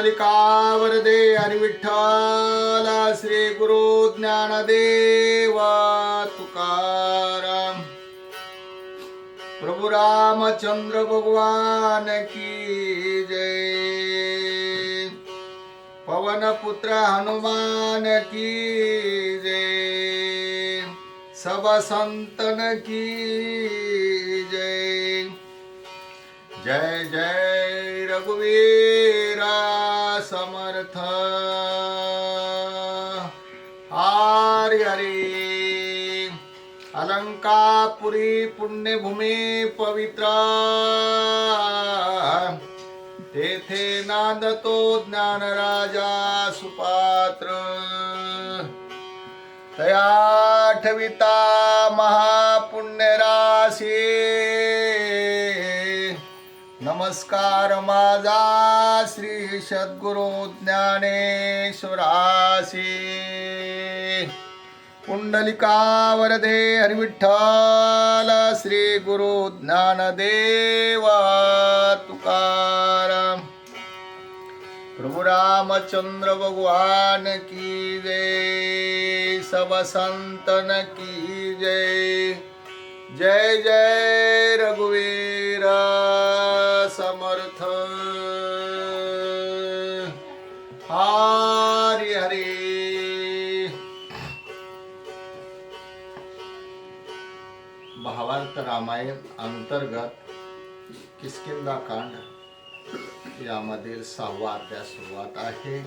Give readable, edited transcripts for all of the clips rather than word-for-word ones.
पुंडलिकावरदे हरी विठ्ठल श्री गुरु ज्ञानदेव तुकाराम। प्रभु रामचंद्र भगवान की जय। पवन पुत्र हनुमान की जय। सब संतन की जय। जय जय रघुवीरा समर्थ। हरि हरि। अलंकापुरी पुण्यभूमी पवित्र, तेथे नांदतो ज्ञान राजा सुपात्र। तया ठविता महापुण्य राशी, नमस्कार माझा श्री सद्गुरु ज्ञानेश्वरासी। पुंडलिकावरदे हरी विठ्ठल श्री गुरु ज्ञानदेव तुकाराम। प्रभु रामचंद्र भगवान की जय। सब संतन की जय। जय जय रघुवीर समर्थ। हरि हरि। भावार्थ रामायण अंतर्गत किष्किंधा कांड यामधील 6वा अध्याय सुरुवात आहे।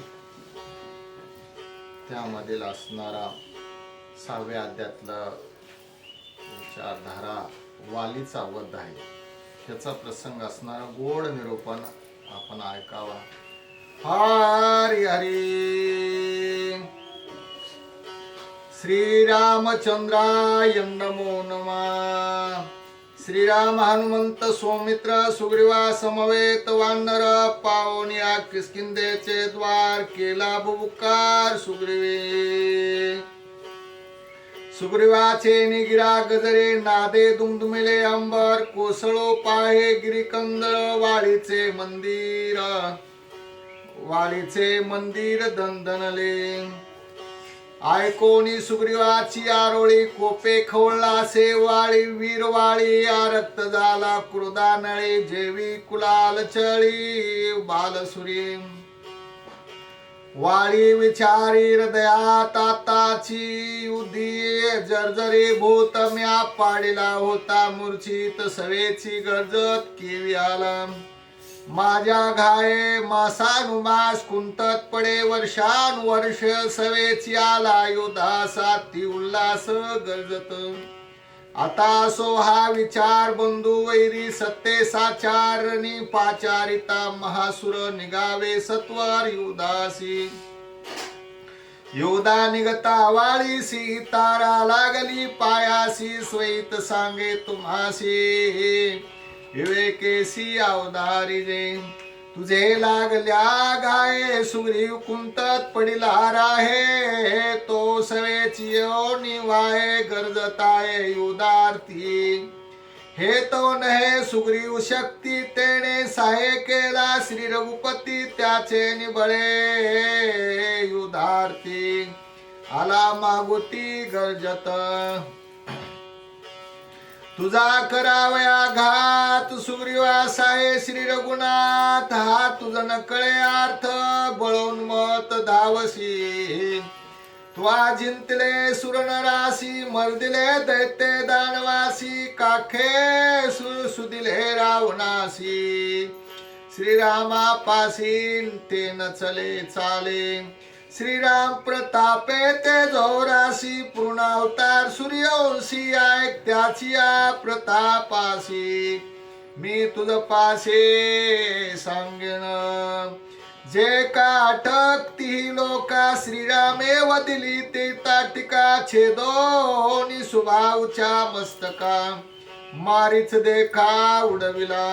त्यामधील असणारा 6व्या अध्यायातला विचारधारा वालीचा वध आहे, त्याचा प्रसंग असणारा गोड निरूपण आपण ऐकावा। हरि हरि। श्रीरामचंद्राय नमो नमः। श्रीराम हनुमंत सौमित्र सुग्रीवा समवेत वानर पावनिया किष्किंधेचे द्वार केला बुबुकार सुग्रीवे। सुग्रीवाचे निगिरा गजरे नादे दुमदुमिले अंबर कोसळो पाहे गिरिकंदळ वाळीचे मंदिर दंदनले। ऐकोनी सुग्रीवाची आरोळी कोपे खवळलासे वाळी वीरवाळी या रक्त झाला क्रोधानळे जेवी कुलाल चळी बालसुरी। वाळी विचारी हृदयात आताची उदी जर्जरी भूत म्या पाडिला होता मूर्छित सवेची गरजत केवी आला। माझ्या घाये मासानुमास कुंतत पडे वर्षानुवर्ष सवेची आला योधासाती उल्हास गरजत। आता सो हा विचार बंधू वैरी सत्ते साचारणी पाचारिता महासुर निगावे सत्वर युधासी। योधा निगता वाळीसी तारा लागली पायासी स्वैत सांगे तुम्हासी। विवेकेसी अवधारी जे तुझे लागल्या गाये सुग्रीव कुंतत पडिला राहे। तो सवेची निवाये गरजताये युधार्थी। हे तो नहे सुग्रीव शक्ती तेने सहाय्य केला श्री रघुपती त्याचे निबळे युधार्थी। आला मागुती गरजत तुझा करावया घात सुग्रीवासाहे श्री रघुनाथ। हा तुझा नकळे अर्थ बळून मत धावसी। त्वा जिंतले सुरनरासी मर्दिले दैत्य दानवासी। काखे सुदिले रावणासी श्रीरामापासी ते नचले चाले। श्रीराम प्रतापे ते जोरासी पूर्णावतार सूर्यवंशी ऐक त्याची प्रतापासी। मी तुझ पासे सांगेन जे का अटकती लोका। श्रीरामे वदिली ते ताटिका छेदोनी सुभाऊच्या मस्तका। मारीच देखा उडविला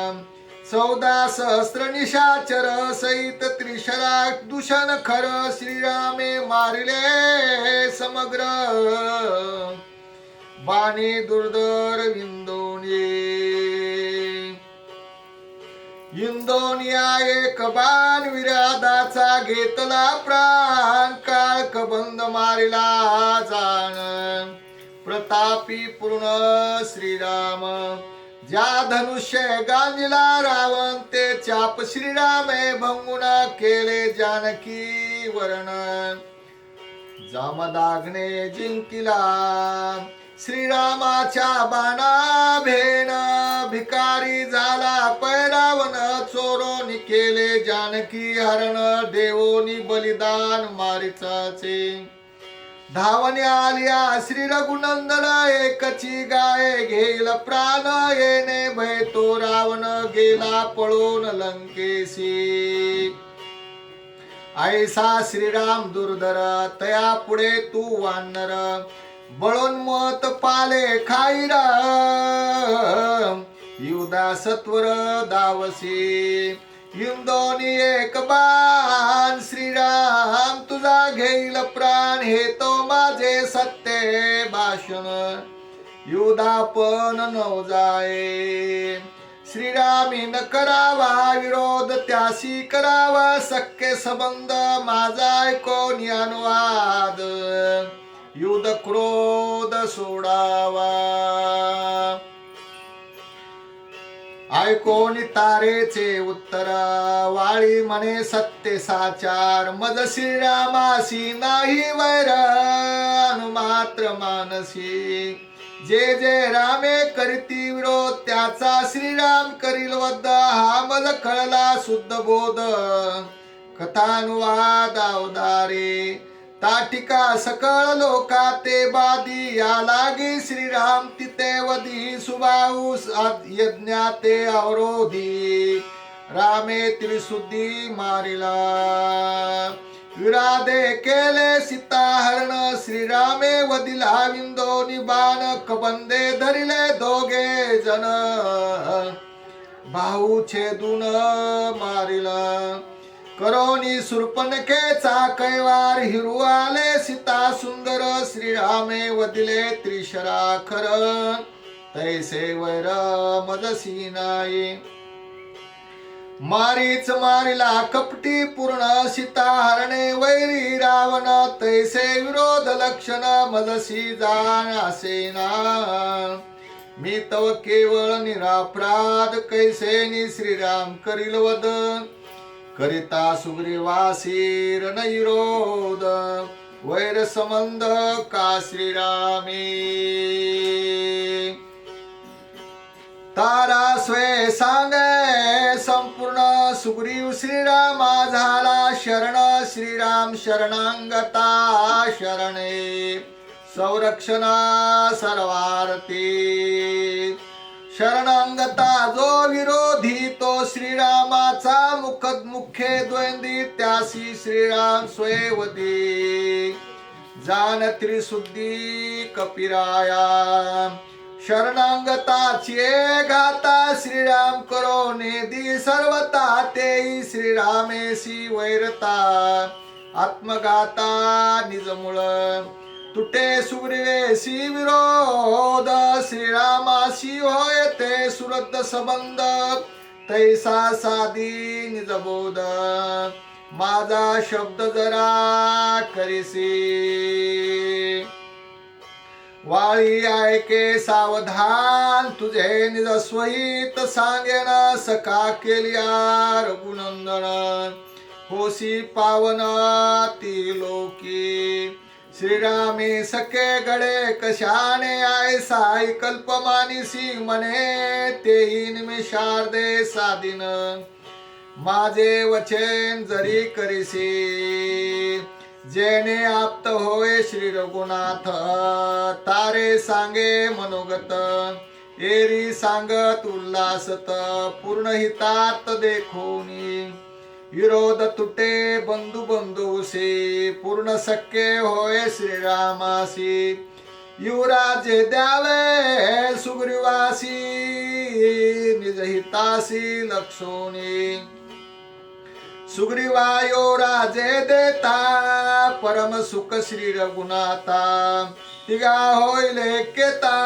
14 सहस्र निशाचर सहित त्रिशरा दूषण खर। श्रीरामे मारिले समग्र बाणी दुर्धर विंदोनी। इंदोनिया एक बाण विरादाचा घेतला प्राण काळ कबंद मारिला जाण प्रतापी पूर्ण श्रीराम ज्या धनुष्य गांजिला रावण ते चाप श्रीरामे भंगुन केले जानकी वरण जामदाग्ने जिंकिला श्रीरामाच्या बाणा भेण भिकारी झाला पैरावण चोरोनी केले जानकी हरण देवोनी बलिदान मारिचाचे धावणे आलिया श्री रघुनंदन एकची गाय घेईल प्राण येणे भय तो रावण गेला पळून लंकेशी ऐसा श्रीराम दुर्धर तया पुढे तू वानर बळोन्मत पाले खाईरा युदा सत्वर दावसी इंदोनी एक बाण श्रीराम तुझा घेईल प्राण हे तो माझे सत्य भाषण युदा पण नव जाये श्रीरामी न करावा विरोध त्यासी करावा सख्य संबंध माझा ऐकोनी अनुवाद युद्ध क्रोध सोडावा ऐकोनी तारेचे उत्तर वाळी म्हणे सत्य साचार मज श्रीरामासी नाही वैर अनुमात्र मानसी जे जे रामे करीती विरोध त्याचा श्रीराम करील वद्द हा मज कळला शुद्ध बोध कथानुवाद अवधारे ताटिका सकळ लोका ते बादी या लागी श्रीराम तिथे वदी सुबाहू यज्ञा ते अवरोधी रामे त्रिशुद्धी मारिला विराधे केले सीताहरण श्रीरामे वदिला विंदोनी बाण कबंदे धरिले दोघे जन भाऊ छेदून मारिला करोनी सुरपणखेचा कैवार हिरुआले सीता सुंदर श्रीरामे वदिले त्रिशराखर तैसे वैर मजसी नाही मारीच मारिला कपटी पूर्ण सीता हरणे वैरी रावण तैसे विरोध लक्षण मजसी जाण असेना मी तव केवळ निरापराध कैसेनी श्रीराम करील वद करिता सुग्रीवासी रणविरोध वैर संबंध का श्रीरामे तारा स्वे सांगे संपूर्ण सुग्रीव श्रीरामा झाला शरण श्रीराम शरणांगता शरणे संरक्षणा सर्वार्थी शरणांगता जो विरोधी तो श्रीरामाचा मुख्य द्वंद्वी त्यासी श्रीराम स्वयवदी जान त्रिशुद्धी कपिराया शरणांगताची गाता श्रीराम करो नेदी सर्वता तेई श्रीरामेशी वैरता आत्मगाता निजमुळ तुटे सुग्रीवेशी विरोध श्रीरामाशी होय ते सुरद्ध संबंध तैसा साधी निजबोध माझा शब्द जरा करीसी वाळी ऐके सावधान तुझे निज स्वहित सांगेन सका केलिया रघुनंदन होसी पावन ती लोकी श्रीरामे सखे गडे कशाने आयसाई कल्पमानिसी म्हणे तेही निमिषार्धे साधीन माझे वचन जरी करीसी जेने आप्त होय श्री रघुनाथ तारे सांगे मनोगत एरी सांगत उल्हासत पूर्ण हितात देखोनी विरोध तुटे बंधु बंधुसे पूर्ण सख्य होय श्रीरामासी युवराजे द्यावे सुग्रीवासी निजहितासी लक्षोनी सुग्रीवायो राजे देता परम सुख श्री रघुनाथा तिगा होईल केता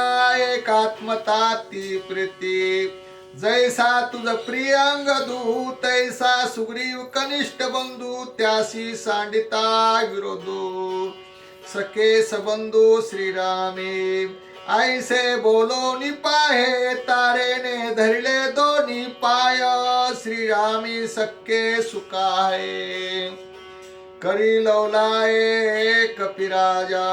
एकात्मता ती प्रीती जैसा तुझ प्रियांग दू तैसा सुग्रीव कनिष्ठ बंधू त्यासी सांडिता विरोधो सखे सबंधू श्रीरामे ऐसे बोलो निपाहे तारेने धरले दोन्ही पाय श्रीरामी सखे सुखाये करी लवलाये कपिराजा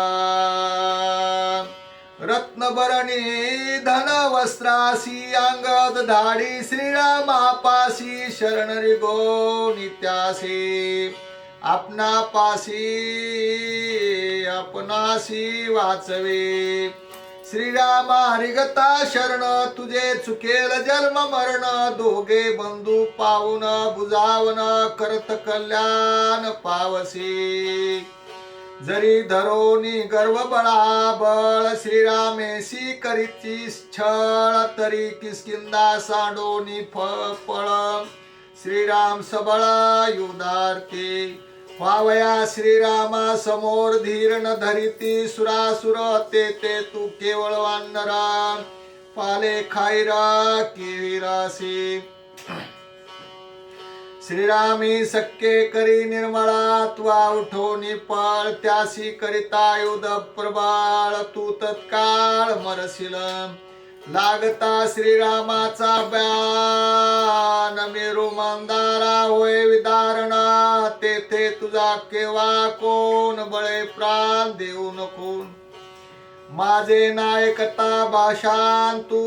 रत्नभरणी धन वस्त्रासी अंगद धाडी श्रीरामापासी शरण रिगो नित्यासी आपणापासी आपणासी वाचवे श्रीरामा हरिगता शरण तुझे चुकेल जन्म मरण दोघे बंधू पावून बुजावन करत कल्याण पावसी जरी धरोनी गर्व बळाबळ श्रीरामेशी करीची छळ तरी किस्किंदा सांडोनी फळ श्रीराम सबळ युदार्थे वावया श्रीरामा समोर धीर न धरिती सुरासुर ते तू केवळ वानरा पाले खाईरा केविरासी श्रीरामी सक्के करी निर्मळा त्वा उठो निपाळ त्यासी करिता युध प्रबाळ तू तत्काळ मरशील लागता श्रीरामाचा ब्यान मेरू मंदारा होय विदारणा तेथे तुझा केव्हा कोण बळे प्राण देऊ नको माझे नायकता भाषान तू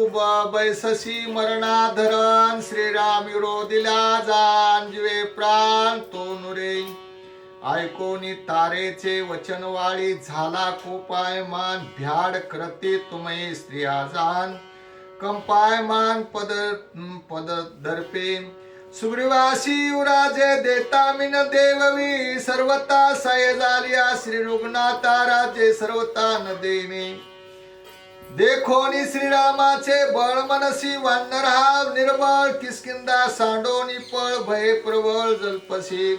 बैससी मरणाधरण श्रीराम विरोधिला जान जीवे प्राण तो नुरे ऐकोनी तारेचे वचन वाळी झाला कोपायमान भ्याड करते तुम्ही स्त्रिया जान कंपायमान पद दर्पे सुग्रीवासी युराजे देता मिन देववी सर्वता सय झालिया श्री रुग्णाता राजे सर्वता न देणे देखोनी श्रीरामाचे बळ मनसी वानर हा निर्बळ किस्किंदा सांडोनी पळ भय प्रबळ जल्पसी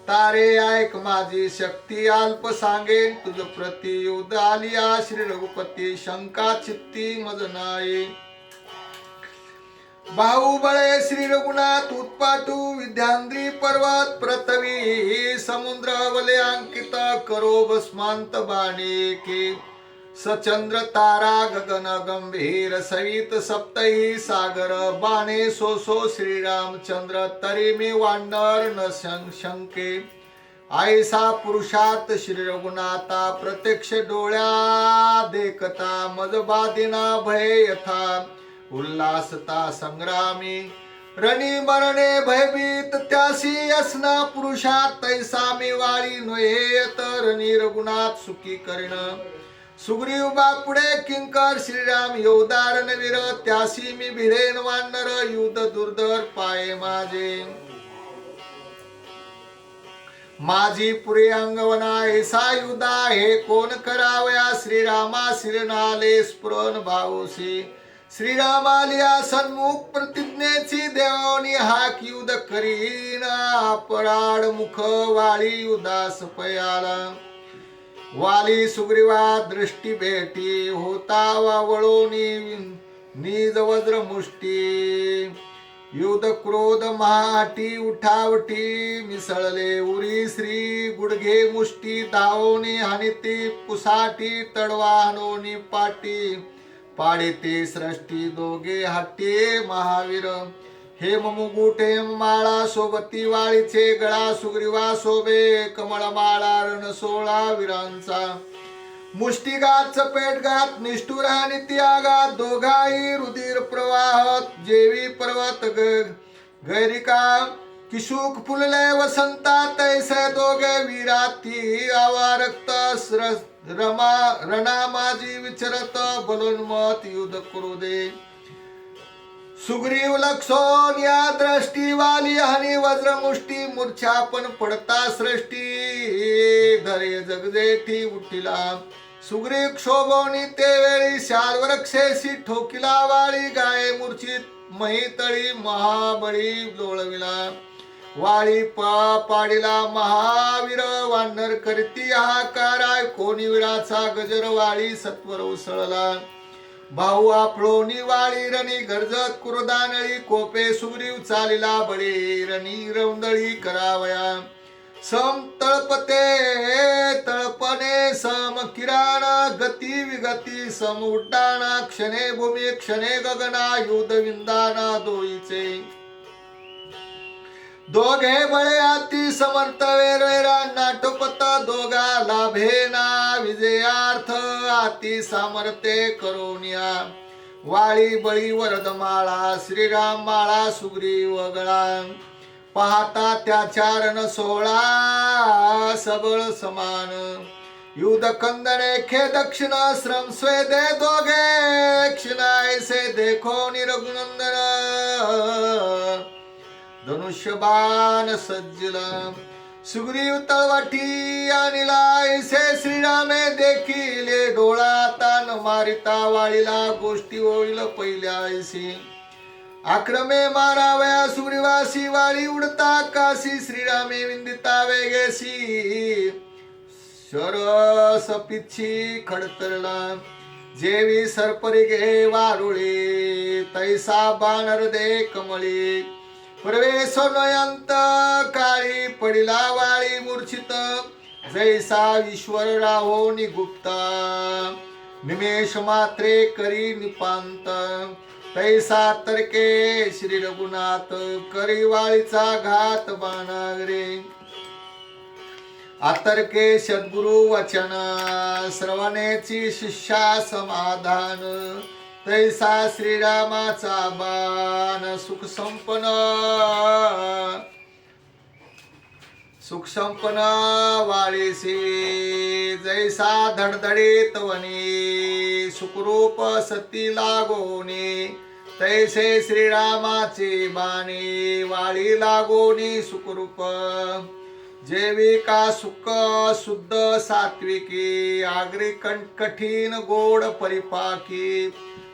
तारे ऐक माझी शक्ती अल्प सांगेन तुझ प्रति युद्ध आलिया श्री रघुपती शंका चित्ती मज नाही बाहुबळे श्री रघुनाथ उत्पाटू विद्यांद्री पर्वत पृथ्वी समुद्र वले अंकित करो भस्मांत बाणे के सचंद्र तारा गगन गंभीर सवित सप्तही सागर बाणे सो श्रीरामचंद्र तरी मी वांडर न शंके ऐसा पुरुषार्थ श्री रघुनाथा प्रत्यक्ष डोळ्या देखता मज बादिना भय यथा उल्लासता संग्रामी रणी मरणे भयभीत त्यासी असना पुरुषात तैसा मी वाळी नोहेत रणी रघुनाथ सुखी करण सुग्रीव बापुडे किंकर श्रीराम योदार वीर त्यासी मी भिडेन वानर युद्ध दुर्धर पाये माझी पुरे अंगवना ऐसा युद्धा हे कोण करावया श्रीरामा श्रीनाले स्फुरण भाऊसी श्रीरामालिया सन्मुख प्रतिज्ञेची देवानी हाक युद्ध करीन अपराड मुख वाळी उदास पयाला वाली सुग्रीवा दृष्टी भेटी होता वावळोनी निज वज्र मुष्टी युद्ध क्रोध महाटी उठावटी मिसळले उरी श्री गुडघे मुष्टी धावोनी हानिती पुसाटी तडवा हनोनी पाटी पाडिते सृष्टी दोघे हट्टे महावीर हेम मुकुट हेम माळा सोबती वाळीचे गळा सुग्रीवा शोभे कमळ माळा रण सोळा वीरांचा मुष्टिघात चपेटघात निष्ठुर आणि त्यागात दोघाही रुधिर प्रवाहत जेवी पर्वत गैरिका किशुक फुलले वसंता तैसे दोघे वीराती आवा रक्त रमा माझी विचरत बलोन्मत युद्ध करू दे सुग्रीव लक्षोन या दृष्टी वाली हानी वज्र मुष्टी मूर्छा पण पडता सृष्टी धरे जगजेठी उठिला सुग्रीव क्षोभोनी ते वेळी शार्वरक्षेशी ठोकिला वाळी गाये मूर्छित महितळी महाबळी लोळविला वाळी पाडिला महावीर वानर करती हाकाराय कोणी वीराचा गजर वाळी सत्वर उसळला भाऊ आपळोनी वाळी रणी गरजत कुरदानळी कोपे सुग्रीव चालिला बळी रणी रौंदळी करावया सम तळपते तळपणे सम किराण गती विगती सम उड्डाणा क्षणे भूमी क्षणे गगना युद्ध विंदाना दोईचे दोघे बळे अति समर्थ वेरवेरा नाटोपत दोघा लाभेना विजयार्थ अति सामर्थ्य करोनिया वाळी बळी वरदमाळा श्रीराम माळा सुग्रीव गळा पाहता त्या चारण सोळा सबळ समान युद्ध कंदने खे दक्षिण श्रम स्वेदे दोघे क्षिणायसे देखो निरघुनंदन धनुष्यबाण सज्जला सुग्रीव तळवाटी आणिला ऐसे श्रीरामे देखिले डोळा तान मारिता वाळीला गोष्टी होईल पहिल्या ऐसी आक्रमे मारावया सुग्रीवासी वाळी उडता काशी श्रीरामे विंदिता वेगेसी शरस पिच्छी खडतरला जेवी सरपरी घे वारुळे तैसा बाणर दे कमळी प्रवेश नयंत काळी पडिला वाळी मूर्छित जैसा ईश्वर राहो निगुप्ता निमेष मात्रे करी निपांत तैसा तर्के श्री रघुनाथ करी वाळीचा घात बाणागरे आतर्के सद्गुरु वचन श्रवणेची शिष्या समाधान तैसा श्रीरामाचा बाण सुख संपन्न वाळीसी जैसा धडधडीत वनी सुखरूप सती लागोनी तैसे श्रीरामाचे बाणी वाळी लागोनी सुखरूप जैविका सुख शुद्ध सात्विकी आगरी कठीण गोड परिपाकी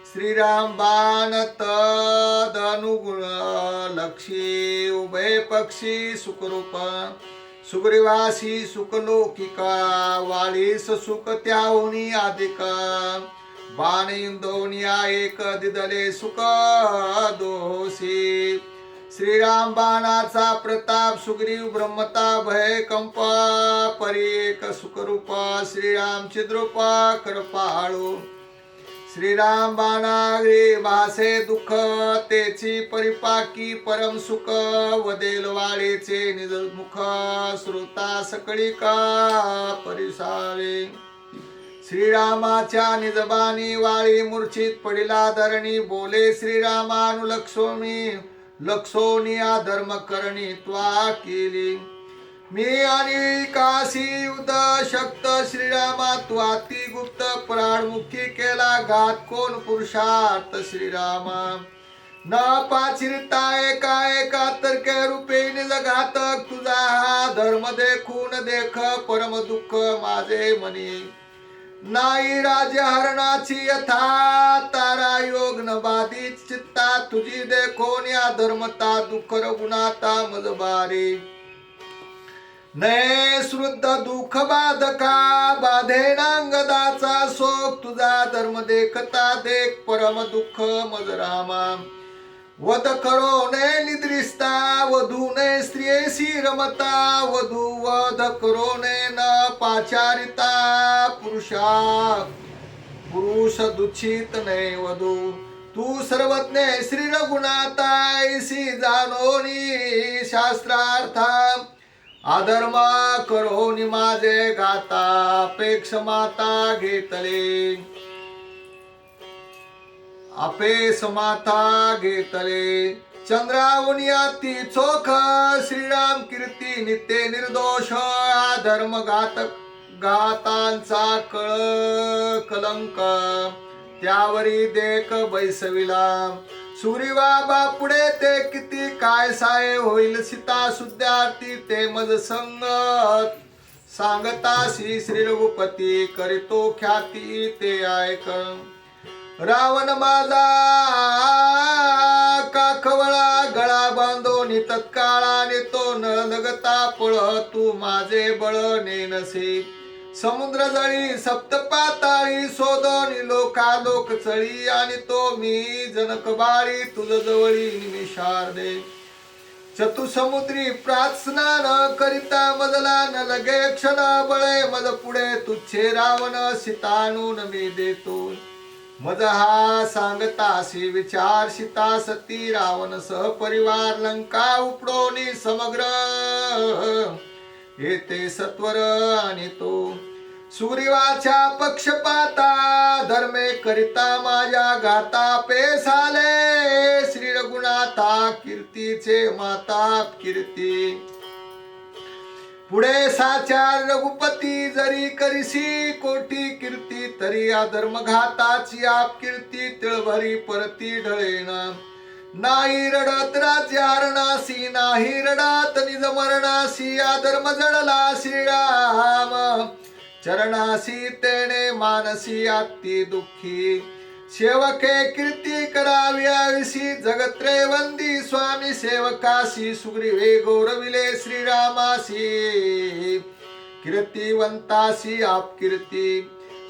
श्रीराम बाण तद अनुगुण लक्षी उभय पक्षी सुखरूप सुग्रीवासी सुखलोकिका वाळीस सुख त्याहुनी अधिका बाण इंदोनिया एक दिदले सुख दोषी श्रीराम बाणाचा प्रताप सुग्रीव ब्रह्मता भय कंपा परी एक सुखरूपा श्रीराम चिद्रूपा कृपाळू श्रीराम बाणाग्री भासे दुःख तेची परिपाकी परम सुख वदेल वाळीचे निज मुख श्रोता सकळिका परिसारे श्रीरामाच्या निजबानी वाळी मूर्छित पडिला धरणी बोले श्रीरामानुलक्षोमी लक्षोनिया धर्म करणी त्वा केली मी आणि काशी उद शक्त श्रीरामा तू अति गुप्त प्राणमुखी केला घात कोण पुरुषार्थ श्रीरामा न पाचिरता एका तर्के रूपे निज घातक तुझा हा धर्म देखून देख परम दुःख माझे मनी नाही राजहरणाची यथा तारा योग न बाधित चित्ता तुझी देखोन या धर्मता दुःख रघुनाथा मजबारी नये श्रुद्ध दुःख बाधका बाधेनांगदाचा शोक तुझा धर्म देखता देख परम दुःख मजरामा वध करो ने निद्रिस्ता वधू ने स्त्रियेशी रमता वधू वध करो ने न पाचारिता पुरुषा पुरुष दुच्छित ने वधू तू सर्वज्ञ श्री रघुनाथा ऐसी जानोनी शास्त्रार्था अधर्म करोनी माझे गाता अपेक्ष माता घेतले अपेस माता घेतले चंद्रावनिया ती चोख श्रीराम कीर्ती नित्य निर्दोष धर्म घातांचा कलंक त्यावरी देख बैसविला सुग्रीवा बापुढे ते किती काय साय होईल सीता सुद्धार्थी ते मज संगत सांगतासी श्री रघुपती करितो ख्याती ते ऐक रावण माझा काखवळा गळा बांधोनी तत्काळाने तो न लगता पळ तू माझे बळ नेनसे समुद्र जळी सप्त पाताळी शोधोनी लोकालोक चळी आणि तो मी जनक बाळी तुझ जवळी निमिषार्धे चतुसमुद्री प्रार्थना करिता मजला न लगे क्षण बळे मज पुढे तुच्छे रावण सीतानून मी देतो मज हा सांगतासी विचार सीता सती रावण सह परिवार लंका उपडोनी समग्र येते सत्वर आणि तो सुग्रीवाच्या पक्षपाता धर्मे करिता माझ्या गाता पेसाले श्री रघुनाथा कीर्तीचे माता कीर्ती पुढे साचार रघुपती जरी करिसी कोटी कीर्ती तरी अधर्म घाताची आप कीर्ती तिळभरी परती ढळेना नाही रडत राज्य हरणासी नाही रडात निज मरणासी अधर्म जडला श्रीराम चरणासी तेने मानसी अति दुःखी सेवके कीर्ती करावी आविसी जगत्रे वंदी स्वामी सेवकासी सुग्रीवे गौरविले श्रीरामासी कीर्तिवंतासी आप कीर्ती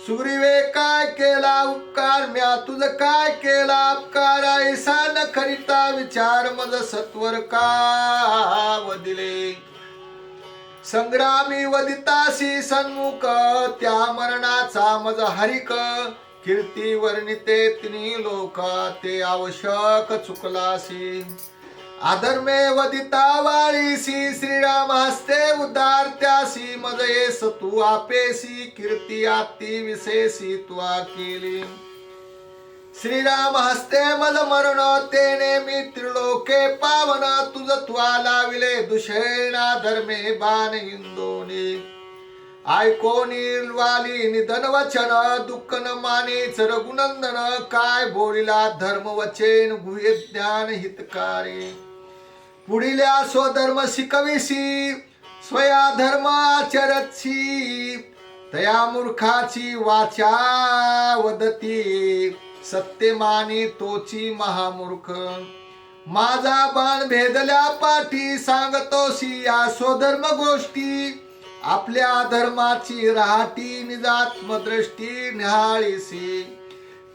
सुग्रीवे काय केला उपकार म्या तुझ काय केला अपकार ऐसा न करिता विचार मज सत्वर का वदिले संग्रामी वदितासी सन्मुख त्या मरणाचा मज हरिक कीर्ती वर्णिते तिनी लोक ते आवश्यक चुकलासी अधर्मे वदिता वाळीसी श्रीराम हस्ते उदार त्यासी मज येस तू आपेसी कीर्ती अति विशेषी तुआ केली श्रीराम हस्ते मज मरण तेने मी त्रिलोके पावन तुझ तुआ लाविले दुषेणा धर्मे बाण इंदोनी ऐको निर्वाली निधन वचन दुःख न मानेच रघुनंदन काय बोलिला धर्म वचन गुहे ज्ञान हितकारी पुढिल्या स्वधर्म शिकविसी स्वया धर्म आचरतसी तया मूर्खाची वाचा वदती सत्य माने तोची महामूर्ख माझा बाण भेदल्या पाठी सांगतोसी या स्वधर्म गोष्टी आपल्या धर्माची राहटी निजात्मदृष्टी निहाळीसी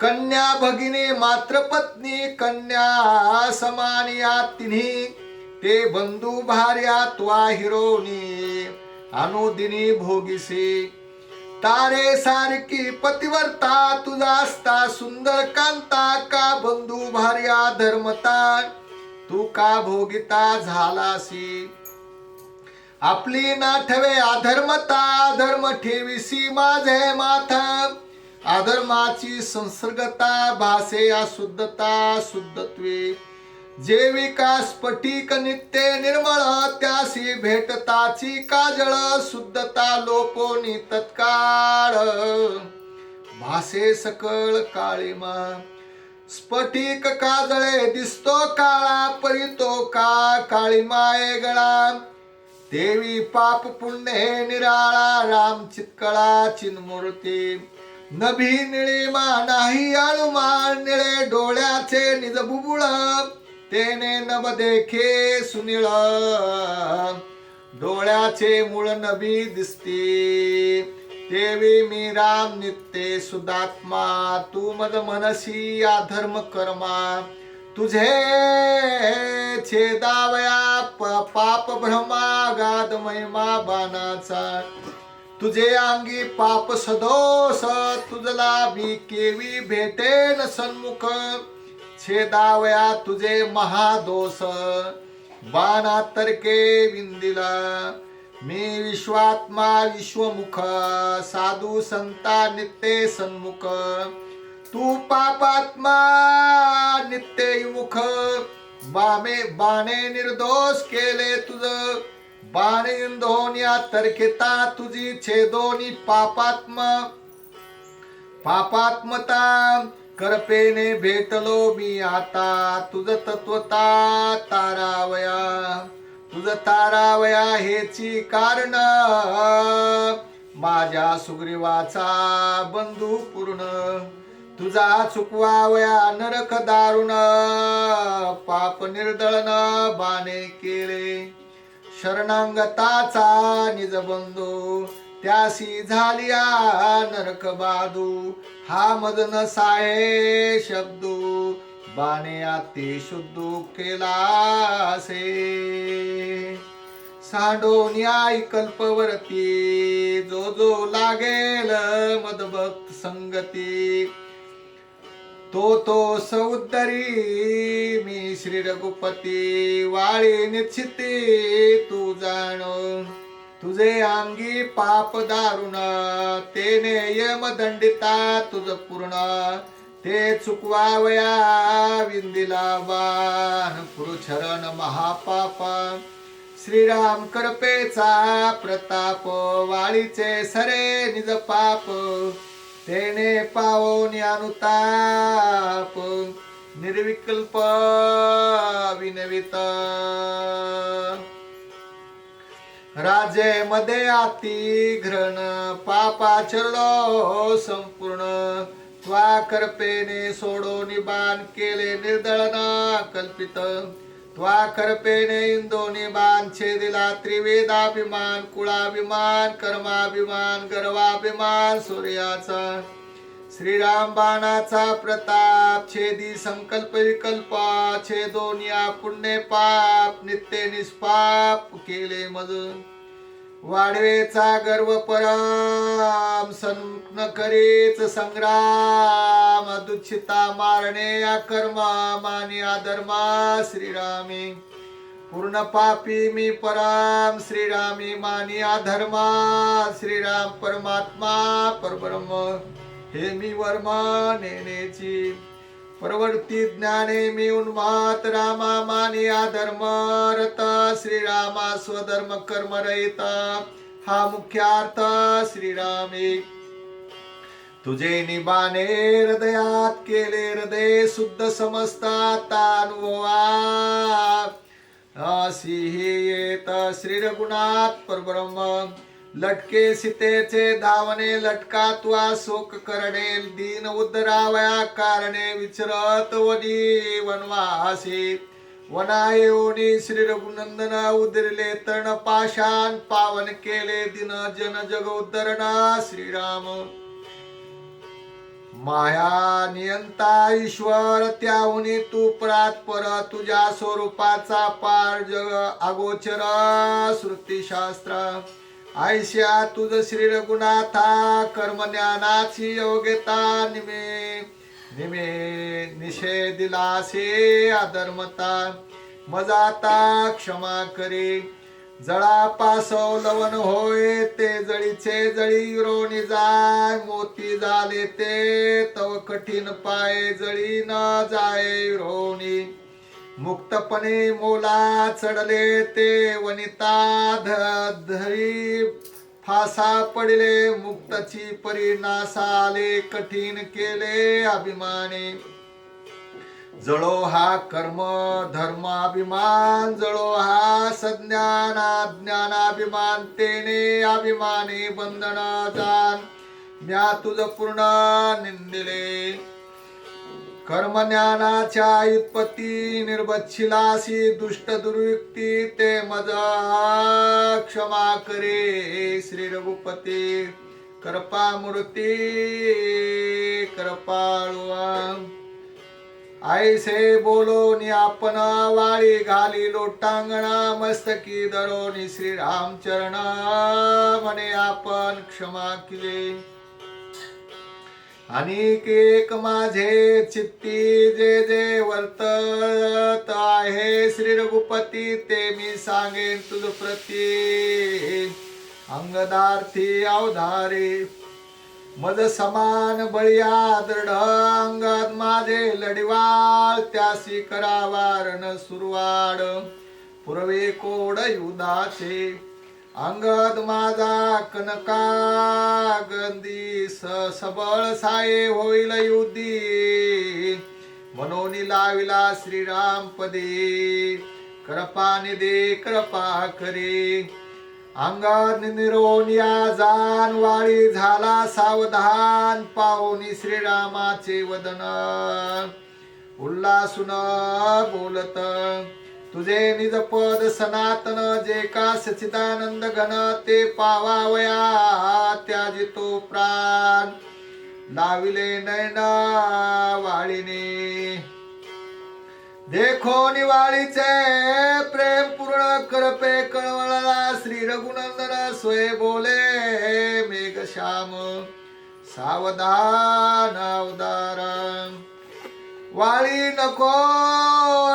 कन्या भगिनी मात्र पत्नी कन्या समानिया तिन्ही ते बंधू भार्या त्वा हिरोनी अनुदिनी भोगिसी तारे सारखी पतिवर्ता तुझा असता सुंदर कांता का बंधू भार्या धर्मता तू का भोगिता झालासी आपली नाठवे अधर्मता धर्म ठेविसी माझे माथा अधर्माची संसर्गता भासे अशुद्धता शुद्धत्वे जेविका स्फटिक नित्य निर्मळ त्यासी भेटताची काजळ शुद्धता लोपोनी तत्काळ भासे सकळ काळीमा स्फटिक काजळे दिसतो काळा परितो का काळीमाये गळा देवी पाप पुण्य निराळा राम चित्कळा चिन्मूर्ती नभी निळीमा नाही आळुमा निळे डोळ्याचे निज बुबुळ तेने नभ देखे सुनिळ डोळ्याचे मूळ नभी दिसते देवी मी राम नित्य सुदात्मा तू मद मनसी अधर्म कर्मा तुझे छेदावया पाप भ्रमा गाद महिमा बाणाचा तुझे अंगी पाप सदोष तुझला भी केवी भेटेन सन्मुख छेदावया तुझे महादोष बाणा तर्के विंदिला मी विश्वात्मा विश्वमुख साधू संता नित्य सन्मुख तू पापात्मा नित्य मुख बाणे निर्दोष केले तुझ बाण इंधोन्या तर्केता तुझी छेदोनी पापात्मता करपेने भेटलो मी आता तुझ तत्वता तारावया हेची कारण माझ्या सुग्रीवाचा बंधू पूर्ण तुझा चुकवावया नरक दारुण पाप निर्दळन बाणे केले शरणांगताचा निज बंधू त्यासी झालिया नरक बाधू हा मदन साहे शब्दू बाणे आती शुद्धू केलासे सांडोन्याय कल्पवरती जो जो लागेल मदभक्त संगती तो सौदरी मी श्री रघुपती वाळी निश्चिती तू जाण तुझे अंगी पाप दारुण तेने यम दंडिता तुझ पूर्ण ते चुकवावया विंदिला बाण पुरुषरण महापाप श्रीराम कृपेचा प्रताप वाळीचे सरे निज पाप तेने पावोनी अनुताप निर्विकल्प विनवित राजे मध्ये अति घृण पापाचरलो संपूर्ण त्वा कृपेने सोडो निबान केले निर्दळन कल्पित त्वा कृपेने इंदोनी बाण छेदिला त्रिवेदाभिमान कुळाभिमान कर्माभिमान गर्वाभिमान सूर्याचा श्रीराम बाणाचा प्रताप छेदी संकल्प विकल्प छेदोनिया पुण्य पाप नित्य निष्पाप केले मज वाढवेचा गर्व पराम सन्न करीच संग्राम दुच्छिता मारणे या कर्म मानी अधर्मा श्रीरामी पूर्ण पापी मी पराम श्रीरामी मानी अधर्मा श्रीराम परमात्मा परब्रह्म हे मी वर्मा नेनेची प्रवृत्ती ज्ञाने मी उन्मात रामा मानी अधर्म रत श्रीरामा स्वधर्म कर्म रहिता हा मुख्यार्थ श्रीरामे तुझे निबाणे हृदयात केले हृदय शुद्ध समजता अनुभवा अशी येत श्री रघुनाथ परब्रह्म लटके सीतेचे धावणे लटका तुआ शोक करणे दीन उद्धरावया कारणे विचरत वनी वनवासी वनायोनी श्री रघुनंदन उदरले तर्ण पाशान पावन केले दिन जन जग उद्धरणा श्रीराम माया नियंता ईश्वर त्याहुनी तू परात्पर तुझ्या स्वरूपाचा पार जग अगोचर श्रुतीशास्त्र आयशा तुझ श्री रघुनाथा कर्म ज्ञानाची योग्यता निमे निषेधिलासे अधर्मता मजाता क्षमा करे जळा पासव लवण होय ते जळीचे जळी रोणी जाय मोती झाले ते तव कठीण पाय जळी न जाय रोणी मुक्तपणे मोला चढले ते वनिता धरी फासा पडले मुक्तची परिणासाले कठीण केले अभिमाने जळो हा कर्म धर्म अभिमान जळो हा सज्ञान ज्ञानाभिमान तेने अभिमाने बंधन जाण म्या तुझ पूर्ण निंदिले कर्म ज्ञानाच्या उत्पत्ती निर्बच्छिलासी दुष्ट दुर्युक्ती ते मज क्षमा करे श्री रघुपती कृपा मूर्ती कृपाळुआ ऐसे बोलोनी आपण वाळी घाली लोटांगणा मस्तकी धरोनी श्रीरामचरण म्हणे आपण क्षमा केले अनेक एक माझे चित्ती जे जे वर्तत आहे श्री रघुपती ते मी सांगेन तुझ प्रती अंगदार्थी अवधारे मज समान बळिया दृढ अंगद माझे लढिवाळ त्यासी करावारण सुरवाड पुरवे कोड युधाचे अंगद माझा कनका गंदी सबळ साये होईल युद्धी मनोनी लाविला श्रीराम पदे कृपा निदे कृपा करे अंगद निरोनिया जान वाळी झाला सावधान पाहुनी श्रीरामाचे वदन उल्हासून बोलत तुझे निज पद सनातन जे का सचिदानंद घन ते पावावया त्याजितो प्राण लाविले नैना वाळीने देखो निवाळीचे प्रेम पूर्ण करपे कळवळला श्री रघुनंदन स्वय बोले मेघ श्याम सावधान अवतार वाळी नको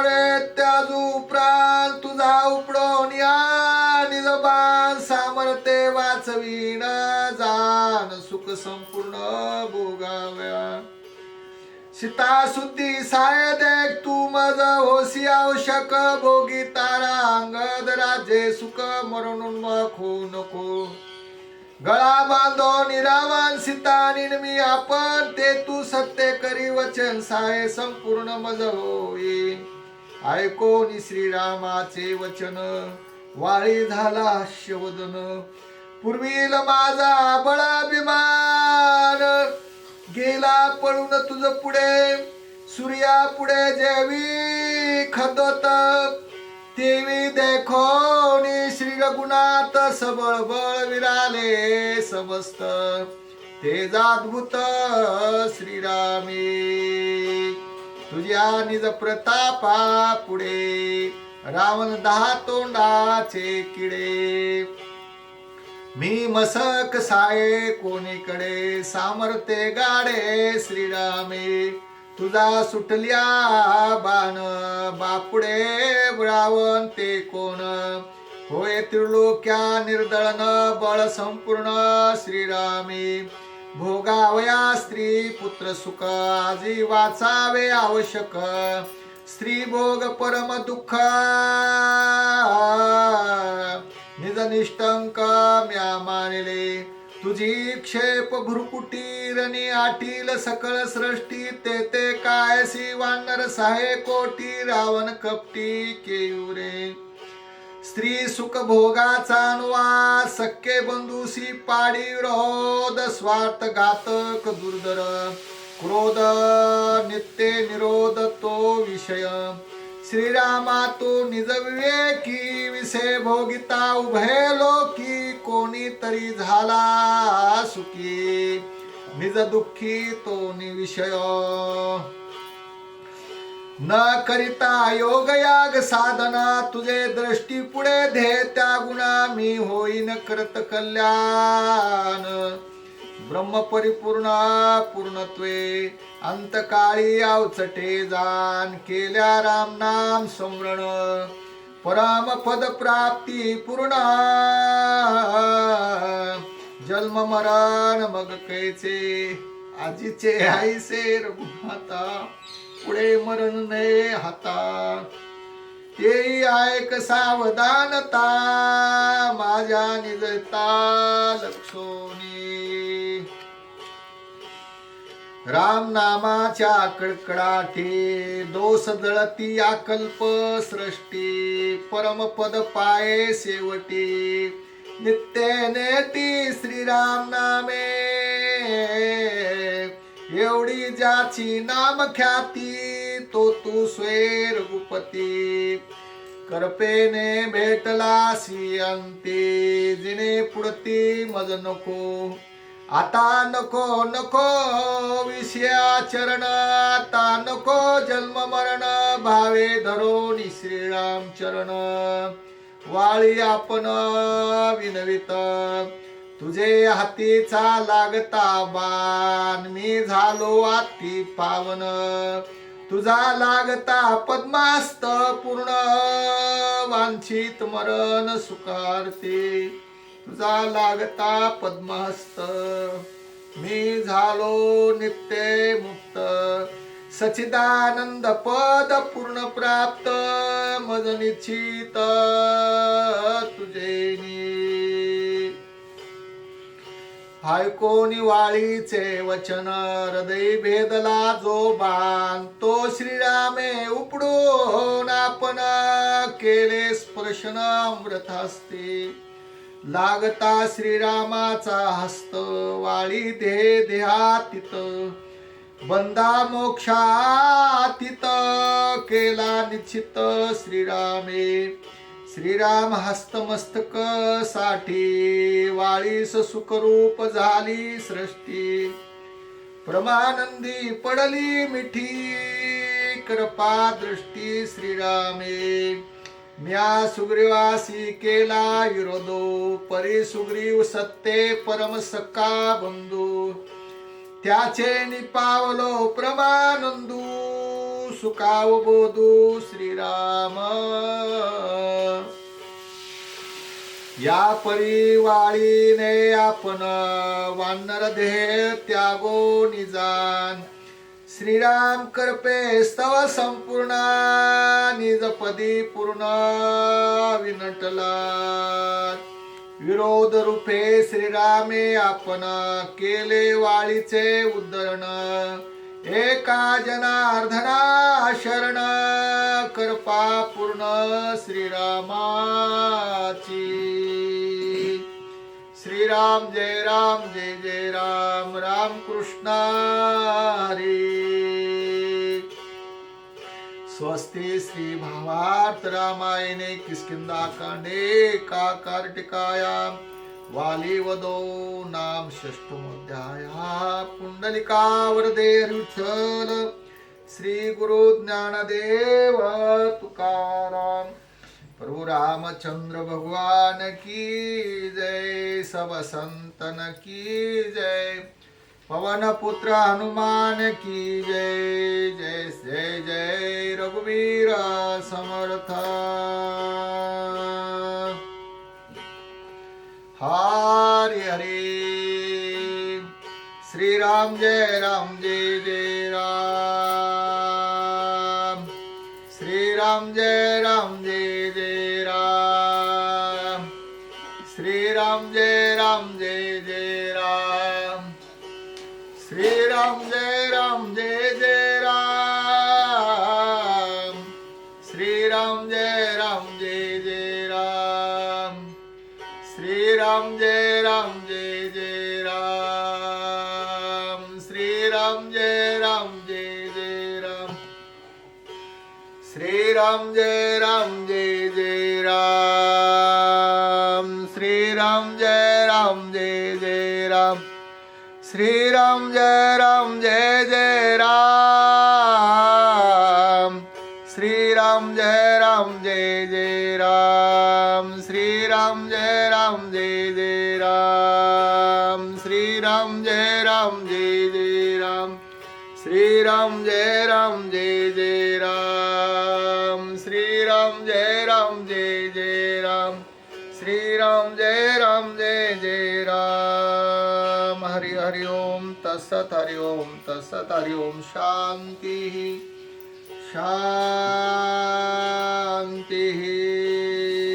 रे त्याजू प्राण तुझा उपडून या निजबान सामर्थ्य वाचवीन जान सुख संपूर्ण भोगाव्या सीता सुद्धी साय देख तू मज होसी आवश्यक भोगी तारा अंगद राजे सुख मरणोन्मुख होऊ नको गळा बांधो निरावन सीता निर्मी आपण ते तू सत्य करी वचन साय संपूर्ण मज होई ऐकोनी श्रीरामाचे वचन वाळी झाला शवदन पूर्वील माझा बळाभिमान गेला पळून तुझ पुढे सूर्या पुढे जेवी खदोत तेवी देखोनी श्री रघुनाथ सबळ बळ विराले समस्त ते जाद्भूत श्रीरामी तुझ्या निज प्रतापा पुढे रावण 10 तोंडाचे किडे मी मसक साये कोणीकडे सामर्थ्य गाडे श्रीरामे तुझा सुटल्या बाण बापुडे रावण ते कोण होय त्रिलोक्या निर्दळन बळ संपूर्ण श्रीरामे भोगावया स्त्री पुत्र सुख आजी वाचावे आवश्यक स्त्री भोग परम दुःख निज निष्टंक म्या मानिले तुझी क्षेप भ्रुकुटीरनी आटील सकळ सृष्टी ते कायसी वानर 6 कोटी रावण कपटी केयुरे स्त्री सुख भोगाचा अनुवाद सख्खे बंधुसी पाडी रोध स्वार्थ घातक दुर्धर क्रोध नित्य निरोध तो विषय श्रीरामा तो निज विवेकी विषय भोगिता उभय लोकी कोणी तरी झाला सुखी निज दुःखी तो निविषय न करिता योग याग साधना तुझे दृष्टी पुढे धे त्या गुणा मी होईन करत कल्याण ब्रह्म परिपूर्ण पूर्णत्वे अंतकाळी अवचटे जाण केल्या राम नाम स्मरण परम पद प्राप्ती पूर्ण जन्म मरण मग कैचे आजीचे आईसे रघुनाथा पुढे मरण नये हाता तेही ऐक सावधानता माझ्या निजता लक्षोनी राम नामाच्या कडकडाटे दोष जळती अकल्प सृष्टी परमपद पाये शेवटी नित्य नेटी श्रीराम नामे एवढी ज्याची नाम ख्याती तो तू स्वेर गुपती करपेने भेटला अंती जिने पुढती मज नको आता नको नको विषयाचरण आता नको जन्म मरण भावे धरोनी श्रीराम चरण वाळी आपण विनवित तुझे हातीचा लागता बाण मी झालो अति पावन तुझा लागता पद्मास्त पूर्ण वांछित मरण सुखार्थे तुझा लागता पद्महस्त मी झालो नित्य मुक्त सचिदानंद पद पूर्ण प्राप्त मज निश्चित तुझे ऐकोनी वाळीचे वचन हृदय भेदला जो बाण तो श्रीरामे उपडून आपण केले स्पर्शन अमृत हस्ते लागता श्रीरामाचा हस्त वाळी देहातीत बंदा मोक्षातीत केला निश्चित श्रीरामे. श्रीराम हस्तमस्तक साठी वाळीस सुखरूप झाली सृष्टी. परमानंदी पडली मिठी कृपा दृष्टी श्रीरामे. म्या सुग्रीवासी केला विरोधो परी सुग्रीव सत्ते परम सक्का बंधू. त्याचे निपावलो प्रमानंदू सुखाव बोधू श्रीराम. या परिवाळीने आपण वानर देह त्यागो निजान. श्रीराम कृपे स्तव संपूर्ण निजपदी पूर्ण विनटला. विरोध रूपे श्रीरामे आपण केले वाळीचे उद्धरण. एका जनार्दना शरण कृपा पूर्ण श्रीरामाची. श्रीराम जय राम जय जय राम राम कृष्ण हरी. स्वस्ति श्री भावार्थ रामायणे किष्किंधाकांडे काकार्टिकायां वाली वधो नाम षष्ठमोऽध्यायः. पुंडलिकावरदे विठ्ठल श्री गुरु ज्ञानदेव तुकाराम. प्रभु रामचंद्र भगवान की जय. सब संतन की जय. पवन पुत्र हनुमान की जय. जय जय जय रघुवीर समर्थ. हरि हरि. श्री राम जय जय राम. श्री राम जय जय राम. श्री राम जय जय राम. श्री राम जय जय राम. श्री राम जय जय राम. श्री राम जय जय राम. श्री राम जय जय राम. श्री राम जय जय राम. श्री राम जय जय राम. श्री राम जय जय राम. श्री राम जय जय राम. श्री राम जय जय राम. श्री राम जय जय राम. श्री राम जय जय राम. श्री राम जय जय राम. श्री राम जय जय राम. हरि हरि ओम तत्सत. हरि ओम तत्सत. हरि ओम. शांति शांति.